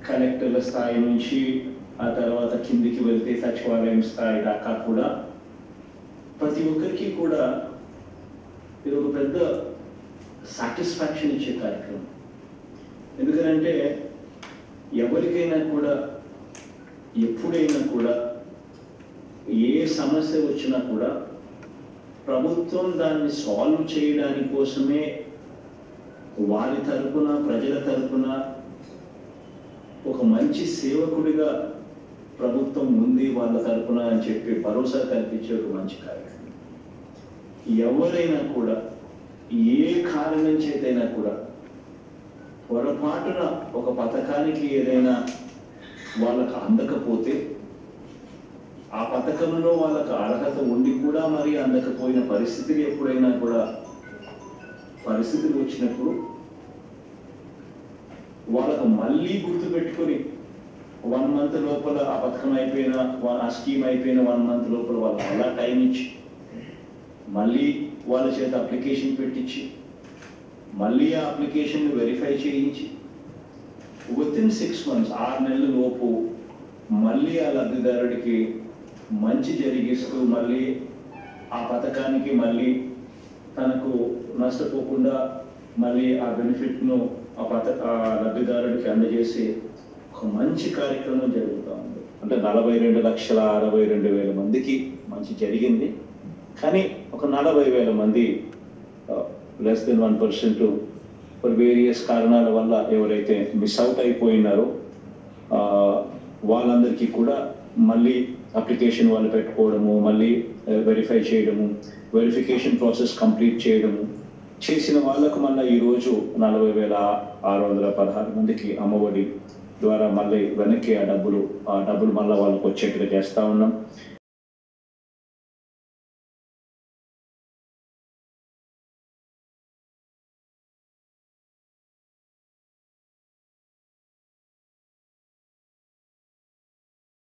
కలెక్టర్ల స్థాయి నుంచి ఆ తర్వాత కిందికి వెళ్తే సచివాలయం స్థాయి దాకా కూడా ప్రతి ఒక్కరికి కూడా ఇది ఒక పెద్ద సాటిస్ఫాక్షన్ ఇచ్చే కార్యక్రమం. ఎందుకంటే ఎవరికైనా కూడా ఎప్పుడైనా కూడా ఏ సమస్య వచ్చినా కూడా ప్రభుత్వం దాన్ని సాల్వ్ చేయడానికి కోసమే వారి తరపున ప్రజల తరపున ఒక మంచి సేవకుడిగా ప్రభుత్వం ఉంది వాళ్ళ తరపున అని చెప్పి భరోసా కల్పించే ఒక మంచి కార్యక్రమం. ఎవరైనా కూడా ఏ కారణం చేతైనా కూడా పొరపాటున ఒక పథకానికి ఏదైనా వాళ్ళకు అందకపోతే ఆ పథకంలో వాళ్ళకు అర్హత ఉండి కూడా మరి అందకపోయిన పరిస్థితులు ఎప్పుడైనా కూడా పరిస్థితులు వచ్చినప్పుడు వాళ్ళకు మళ్ళీ గుర్తుపెట్టుకొని 1 month లోపల ఆ పథకం అయిపోయిన ఆ స్కీమ్ అయిపోయిన 1 month లోపల వాళ్ళకి అలా టైం ఇచ్చి మళ్ళీ వాళ్ళ చేత అప్లికేషన్ పెట్టించి మళ్ళీ ఆ అప్లికేషన్ వెరిఫై చేయించి వితిన్ 6 months 6 నెలల లోపు మళ్ళీ ఆ లబ్ధిదారుడికి మంచి జరిగిస్తూ మళ్ళీ ఆ పథకానికి మళ్ళీ తనకు నష్టపోకుండా మళ్ళీ ఆ బెనిఫిట్ను ఆ లబ్ధిదారుడికి అందజేసే ఒక మంచి కార్యక్రమం జరుగుతూ ఉంది. అంటే 42,62,000 మందికి మంచి జరిగింది. కానీ ఒక 40,000 మంది లెస్ దెన్ 1% ఫర్ వేరియస్ కారణాల వల్ల ఎవరైతే మిస్ అవుట్ అయిపోయినారో వాళ్ళందరికీ కూడా మళ్ళీ అప్లికేషన్ వాళ్ళు పెట్టుకోవడము, మళ్ళీ వెరిఫై చేయడము, వెరిఫికేషన్ ప్రాసెస్ కంప్లీట్ చేయడము చేసిన వాళ్ళకు మళ్ళీ ఈరోజు 40,616 మందికి అమ్మఒడి ద్వారా మళ్ళీ వెనక్కి ఆ డబ్బులు మళ్ళీ వాళ్ళకి వచ్చేట్టుగా చేస్తూ ఉన్నాం.